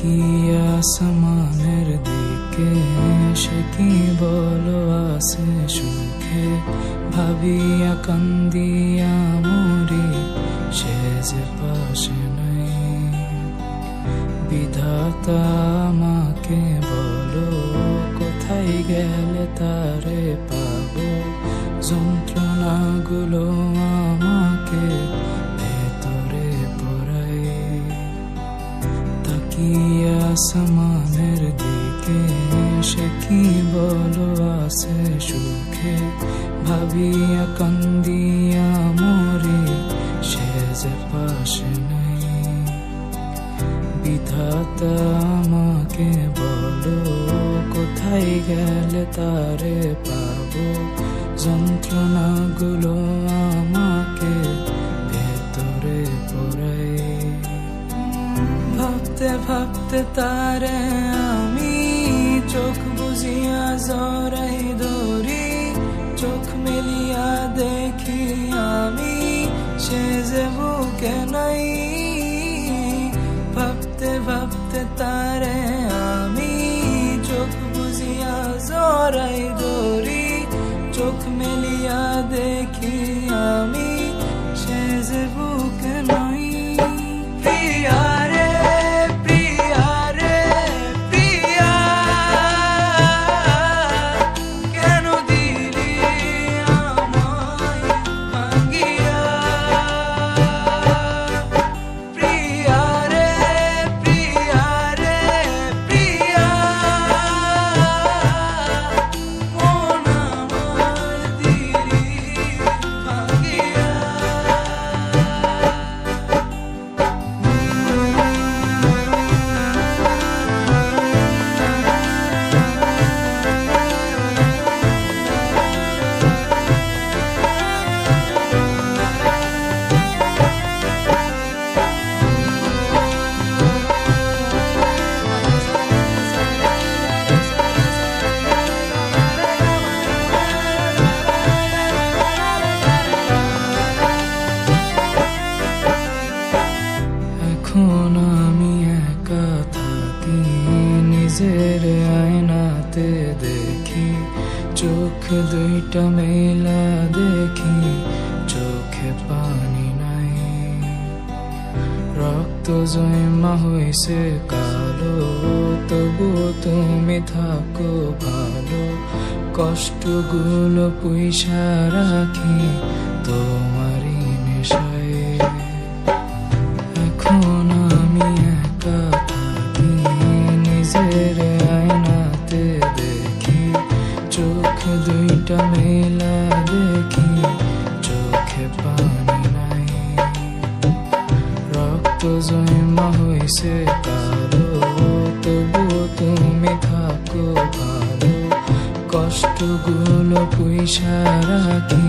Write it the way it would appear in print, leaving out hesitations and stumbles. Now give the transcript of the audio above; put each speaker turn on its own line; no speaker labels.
তাকিয়ে আসমানের দিকে সে কি বলো আছে সুখে ভাবিয়া কান্দিয়া মরি সে যে পাশে নাই। বিধাতা আমাকে বলো কোথায় গেলে তারে পাবো, যন্ত্রণাগুলো আমাকে ভেতরে পড়ায়। তাকিয়ে আসমানের দিকে সে কি বলো আছে সুখে ভাবিয়া কান্দিয়া মরি সে যে পাশে নাই। বিধাতা আমাকে বলো কোথায় গেলে তারে পাবো, যন্ত্রণাগুলো আমাকে ভেতরে পড়ায়। ভাবতে ভাবতে তারে আমি চোখ বুঝিয়া জড়াই ধরি, চোখ মেলিয়া দেখি আমি সে যে বুকে নাই। ভাবতে ভাবতে তারে আমি চোখ বুঝিয়া জড়াই ধরি, চোখ মেলিয়া দেখি আমি সে যে বুকে নাই। এখন আমি একা থাকি, নিজের আয়নাতে দেখি, চোখ দুইটা মেলা দেখি, চোখে পানি নাই। রক্ত জমা হইছে কালো, তবু তুমি থাকো ভালো, কষ্টগুলো পুইসা রাখি তোমারই নেশায়। এখন আমি একা থাকি, নিজের আয়নাতে দেখি, চোখ দুইটা মেলা দেখি, চোখে পানি নাই। রক্ত জমা হইছে কালো, তবু তুমি থাকো ভালো, কষ্টগুলো পুইসা রাখি